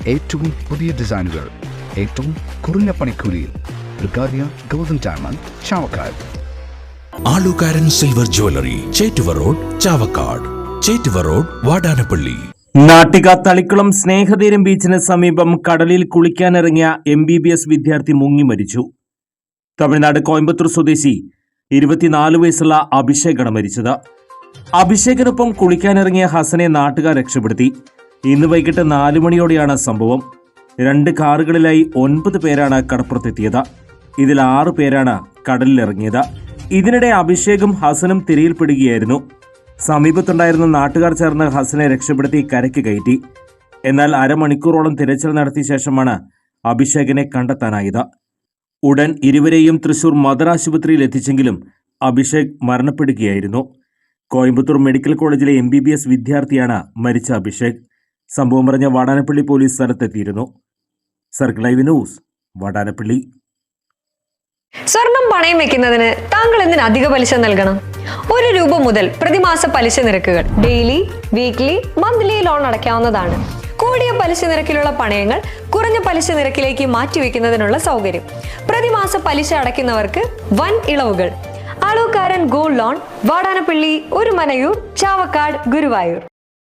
ഏറ്റവും പുതിയ ഡിസൈനുകൾ ഏറ്റവും കുറഞ്ഞ പണിക്കൂലിയിൽ. ബ്രിഗാദിയ ഗോൾഡൻ ഡയമണ്ട്, ചാവക്കാട്. ആലുകാരൻ silver jewellery, Chettuva road, Chavakkad. Chettuva road, Vadanappally. Nattika Thalikkulam Snehatheeram ബീച്ചിന് സമീപം കടലിൽ കുളിക്കാനിറങ്ങിയ MBBS വിദ്യാർത്ഥി മുങ്ങി മരിച്ചു. തമിഴ്നാട് കോയമ്പത്തൂർ സ്വദേശി 24 വയസ്സുള്ള അഭിഷേകാണ് മരിച്ചത്. അഭിഷേകിനൊപ്പം കുളിക്കാനിറങ്ങിയ ഹസനെ നാട്ടുകാർ രക്ഷപ്പെടുത്തി. ഇന്ന് വൈകിട്ട് 4 മണിയോടെയാണ് സംഭവം. 2 കാറുകളിലായി 9 പേരാണ് കടപ്പുറത്തെത്തിയത്. ഇതിൽ 6 പേരാണ് കടലിലിറങ്ങിയത്. ഇതിനിടെ അഭിഷേകും ഹസനും തിരയിൽപ്പെടുകയായിരുന്നു. സമീപത്തുണ്ടായിരുന്ന നാട്ടുകാർ ചേർന്ന് ഹസനെ രക്ഷപ്പെടുത്തി കരയ്ക്ക് കയറ്റി. എന്നാൽ അരമണിക്കൂറോളം തിരച്ചിൽ നടത്തിയ ശേഷമാണ് അഭിഷേകിനെ കണ്ടെത്താനായത്. ഉടൻ ഇരുവരെയും തൃശൂർ മദർ ആശുപത്രിയിൽ എത്തിച്ചെങ്കിലും അഭിഷേക് മരണപ്പെടുകയായിരുന്നു. കോയമ്പത്തൂർ മെഡിക്കൽ കോളേജിലെ MBBS വിദ്യാർത്ഥിയാണ് മരിച്ച അഭിഷേക്. സംഭവം പറഞ്ഞ വാടാനപ്പള്ളി പോലീസ് സ്ഥലത്തെത്തിയിരുന്നു. Circle live news, Vadanappally. സ്വർണം പണയം വെക്കുന്നതിന് താങ്കൾ എന്തിന് അധിക പലിശ നൽകണം? 1 രൂപ മുതൽ പ്രതിമാസ പലിശ നിരക്കുകൾ ഡെയിലി, വീക്ക്ലി, മന്ത്ലി ലോൺ അടയ്ക്കാവുന്നതാണ്. കൂടിയ പലിശ നിരക്കിലുള്ള പണയങ്ങൾ കുറഞ്ഞ പലിശ നിരക്കിലേക്ക് മാറ്റിവെക്കുന്നതിനുള്ള സൗകര്യം. പ്രതിമാസ പലിശ അടയ്ക്കുന്നവർക്ക് വൻ ഇളവുകൾ. ആലുകാരൻ ഗോൾഡ് ലോൺ, വാടാനപ്പള്ളി, ഒരുമനയൂർ, ചാവക്കാട്, ഗുരുവായൂർ.